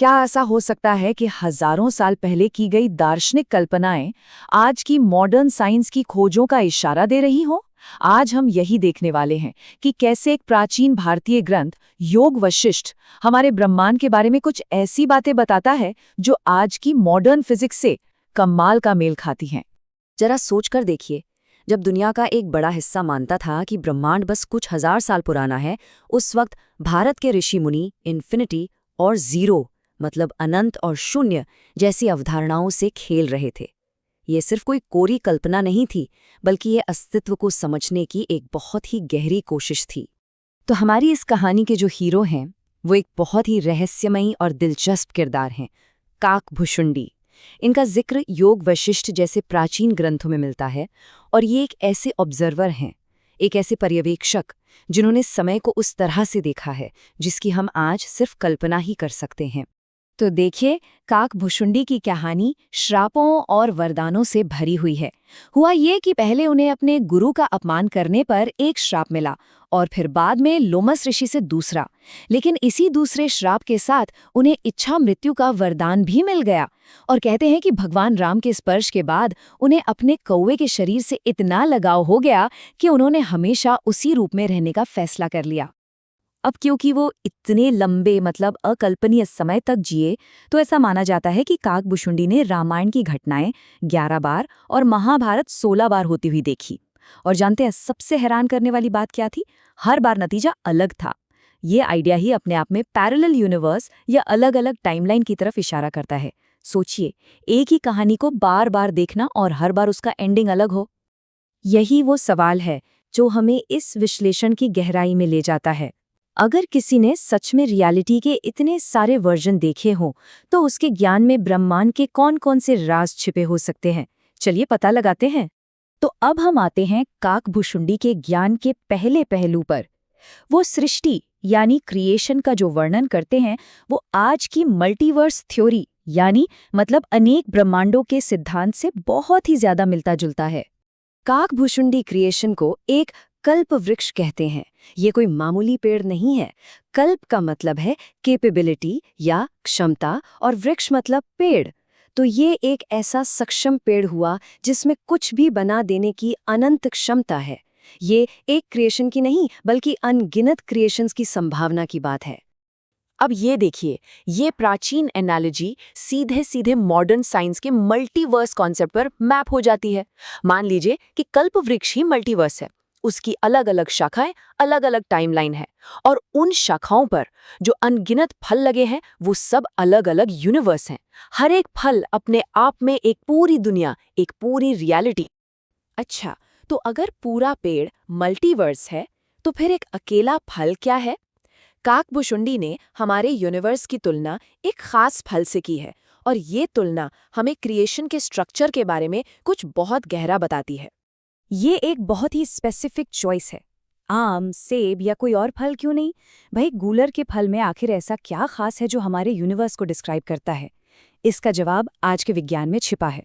क्या ऐसा हो सकता है कि हजारों साल पहले की गई दार्शनिक कल्पनाएं आज की मॉडर्न साइंस की खोजों का इशारा दे रही हो? आज हम यही देखने वाले हैं कि कैसे एक प्राचीन भारतीय ग्रंथ योग वशिष्ठ हमारे ब्रह्मांड के बारे में कुछ ऐसी बातें बताता है जो आज की मॉडर्न फिजिक्स से कमाल का मेल खाती हैं। जरा सोचकर देखिए, जब दुनिया का एक बड़ा हिस्सा मानता था कि ब्रह्मांड बस कुछ हजार साल पुराना है, उस वक्त भारत के ऋषि मुनि इन्फिनिटी और जीरो मतलब अनंत और शून्य जैसी अवधारणाओं से खेल रहे थे। ये सिर्फ कोई कोरी कल्पना नहीं थी, बल्कि ये अस्तित्व को समझने की एक बहुत ही गहरी कोशिश थी। तो हमारी इस कहानी के जो हीरो हैं, वो एक बहुत ही रहस्यमयी और दिलचस्प किरदार हैं, काकभुशुंडी। इनका जिक्र योग वशिष्ठ जैसे प्राचीन ग्रंथों में मिलता है, और ये एक ऐसे ऑब्जर्वर हैं, एक ऐसे पर्यवेक्षक जिन्होंने समय को उस तरह से देखा है जिसकी हम आज सिर्फ कल्पना ही कर सकते हैं। तो देखिए, काकभुशुंडी की कहानी श्रापों और वरदानों से भरी हुई है। हुआ ये कि पहले उन्हें अपने गुरु का अपमान करने पर एक श्राप मिला और फिर बाद में लोमस ऋषि से दूसरा। लेकिन इसी दूसरे श्राप के साथ उन्हें इच्छा मृत्यु का वरदान भी मिल गया। और कहते हैं कि भगवान राम के स्पर्श के बाद उन्हें अपने कौवे के शरीर से इतना लगाव हो गया कि उन्होंने हमेशा उसी रूप में रहने का फैसला कर लिया। अब क्योंकि वो इतने लंबे मतलब अकल्पनीय समय तक जिए, तो ऐसा माना जाता है कि काकभुशुंडी ने रामायण की घटनाएं 11 बार और महाभारत 16 बार होती हुई देखी। और जानते हैं सबसे हैरान करने वाली बात क्या थी? हर बार नतीजा अलग था। ये आइडिया ही अपने आप में पैरेलल यूनिवर्स या अलग अलग टाइमलाइन की तरफ इशारा करता है। सोचिए, एक ही कहानी को बार बार देखना और हर बार उसका एंडिंग अलग हो। यही वो सवाल है जो हमें इस विश्लेषण की गहराई में ले जाता है। अगर किसी ने सच में रियलिटी के इतने सारे वर्जन देखे हों, तो उसके ज्ञान में ब्रह्मांड के कौन-कौन से राज छिपे हो सकते हैं? चलिए पता लगाते हैं। तो अब हम आते हैं काकभुशुंडी के ज्ञान के पहले पहलू पर। वो सृष्टि यानी क्रिएशन का जो वर्णन करते हैं, वो आज की मल्टीवर्स थ्योरी यानी मतलब अनेक ब्रह्मांडों के सिद्धांत से बहुत ही ज्यादा मिलता जुलता है। काकभुशुंडी क्रिएशन को एक कल्प वृक्ष कहते हैं। ये कोई मामूली पेड़ नहीं है। कल्प का मतलब है कैपेबिलिटी या क्षमता, और वृक्ष मतलब पेड़। तो ये एक ऐसा सक्षम पेड़ हुआ जिसमें कुछ भी बना देने की अनंत क्षमता है। ये एक क्रिएशन की नहीं, बल्कि अनगिनत क्रिएशंस की संभावना की बात है। अब ये देखिए, ये प्राचीन एनालॉजी सीधे सीधे मॉडर्न साइंस के मल्टीवर्स कॉन्सेप्ट पर मैप हो जाती है। मान लीजिए कि कल्पवृक्ष ही मल्टीवर्स है। उसकी अलग अलग शाखाएं, अलग अलग टाइमलाइन है, और उन शाखाओं पर जो अनगिनत फल लगे हैं वो सब अलग अलग यूनिवर्स हैं। हर एक फल अपने आप में एक पूरी दुनिया, एक पूरी रियलिटी। अच्छा, तो अगर पूरा पेड़ मल्टीवर्स है, तो फिर एक अकेला फल क्या है? काकभुशुंडी ने हमारे यूनिवर्स की तुलना एक खास फल से की है, और ये तुलना हमें क्रिएशन के स्ट्रक्चर के बारे में कुछ बहुत गहरा बताती है। ये एक बहुत ही स्पेसिफिक चॉइस है। आम, सेब या कोई और फल क्यों नहीं? भाई, गूलर के फल में आखिर ऐसा क्या खास है जो हमारे यूनिवर्स को डिस्क्राइब करता है? इसका जवाब आज के विज्ञान में छिपा है।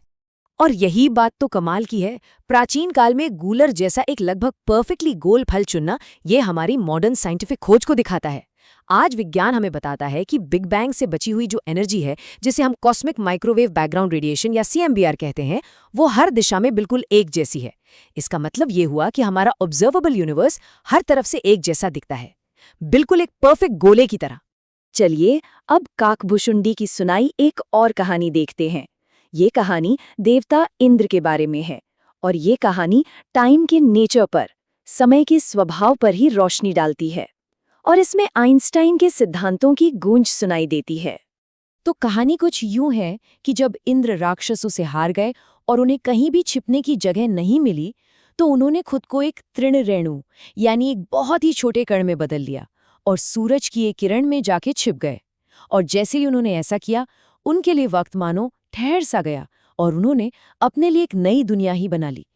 और यही बात तो कमाल की है। प्राचीन काल में गूलर जैसा एक लगभग परफेक्टली गोल फल चुनना, ये हमारी मॉडर्न साइंटिफिक खोज को दिखाता है। आज विज्ञान हमें बताता है कि बिग बैंग से बची हुई जो एनर्जी है, जिसे हम कॉस्मिक माइक्रोवेव बैकग्राउंड रेडिएशन या CMBR कहते हैं, वो हर दिशा में बिल्कुल एक जैसी है। इसका मतलब ये हुआ कि हमारा ऑब्जर्वेबल यूनिवर्स हर तरफ से एक जैसा दिखता है, बिल्कुल एक परफेक्ट गोले की तरह। चलिए अब काकभुशुंडी की सुनाई एक और कहानी देखते हैं। ये कहानी देवता इंद्र के बारे में है, और ये कहानी टाइम के नेचर पर, समय के स्वभाव पर ही रोशनी डालती है, और इसमें आइंस्टाइन के सिद्धांतों की गूंज सुनाई देती है। तो कहानी कुछ यूं है कि जब इंद्र राक्षसों से हार गए और उन्हें कहीं भी छिपने की जगह नहीं मिली, तो उन्होंने खुद को एक तृण रेणु यानी एक बहुत ही छोटे कण में बदल लिया और सूरज की एक किरण में जाके छिप गए। और जैसे ही उन्होंने ऐसा किया, उनके लिए वक्त मानो ठहर सा गया, और उन्होंने अपने लिए एक नई दुनिया ही बना ली।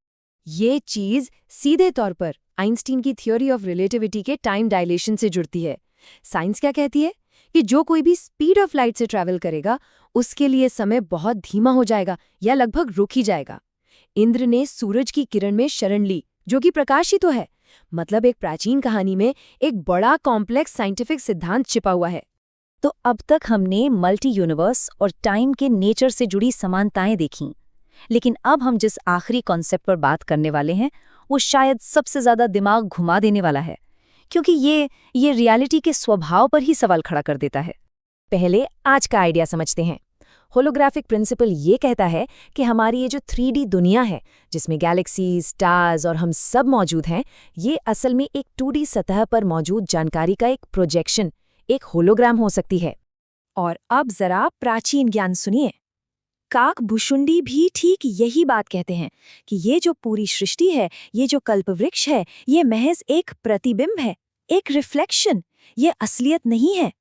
ये चीज सीधे तौर पर आइंस्टीन की थ्योरी ऑफ रिलेटिविटी के टाइम डायलेशन से जुड़ती है। साइंस क्या कहती है कि जो कोई भी स्पीड ऑफ लाइट से ट्रैवल करेगा, उसके लिए समय बहुत धीमा हो जाएगा या लगभग रुक ही जाएगा। इंद्र ने सूरज की किरण में शरण ली, जो कि प्रकाश ही तो है। मतलब एक प्राचीन कहानी में एक बड़ा कॉम्प्लेक्स साइंटिफिक सिद्धांत छिपा हुआ है। तो अब तक हमने मल्टी यूनिवर्स और टाइम के नेचर से जुड़ी समानताएं देखीं, लेकिन अब हम जिस आखिरी कॉन्सेप्ट पर बात करने वाले हैं वो शायद सबसे ज्यादा दिमाग घुमा देने वाला है, क्योंकि ये रियलिटी के स्वभाव पर ही सवाल खड़ा कर देता है। पहले आज का आइडिया समझते हैं। होलोग्राफिक प्रिंसिपल ये कहता है कि हमारी ये जो 3D दुनिया है, जिसमें गैलेक्सीज, स्टार्स और हम सब मौजूद हैं, ये असल में एक 2D सतह पर मौजूद जानकारी का एक प्रोजेक्शन, एक होलोग्राम हो सकती है। और अब जरा प्राचीन ज्ञान सुनिए। काकभुशुंडी भी ठीक यही बात कहते हैं कि ये जो पूरी सृष्टि है, ये जो कल्पवृक्ष है, ये महज एक प्रतिबिंब है, एक रिफ्लेक्शन, ये असलियत नहीं है।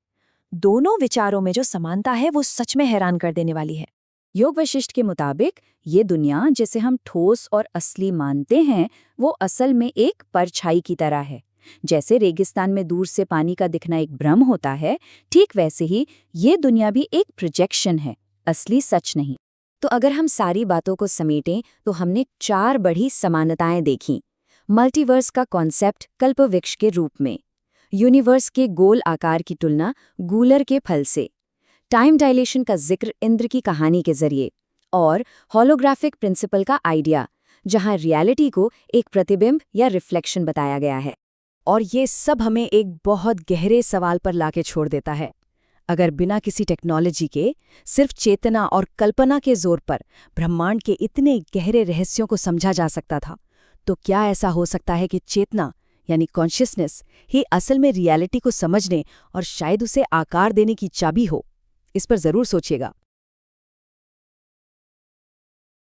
दोनों विचारों में जो समानता है वो सच में हैरान कर देने वाली है। योग वशिष्ठ के मुताबिक ये दुनिया जिसे हम ठोस और असली मानते हैं वो असल में एक परछाई की तरह है। जैसे रेगिस्तान में दूर से पानी का दिखना एक भ्रम होता है, ठीक वैसे ही ये दुनिया भी एक प्रोजेक्शन है, असली सच नहीं। तो अगर हम सारी बातों को समेटें तो हमने 4 बड़ी समानताएं देखीं। मल्टीवर्स का कॉन्सेप्ट कल्पवृक्ष के रूप में, यूनिवर्स के गोल आकार की तुलना गूलर के फल से, टाइम डायलेशन का जिक्र इंद्र की कहानी के जरिए, और होलोग्राफिक प्रिंसिपल का आइडिया, जहां रियलिटी को एक प्रतिबिंब या रिफ्लेक्शन बताया गया है। और ये सब हमें एक बहुत गहरे सवाल पर लाके छोड़ देता है। अगर बिना किसी टेक्नोलॉजी के, सिर्फ चेतना और कल्पना के जोर पर ब्रह्मांड के इतने गहरे रहस्यों को समझा जा सकता था, तो क्या ऐसा हो सकता है कि चेतना यानी कॉन्शियसनेस ही असल में रियलिटी को समझने और शायद उसे आकार देने की चाबी हो? इस पर जरूर सोचिएगा।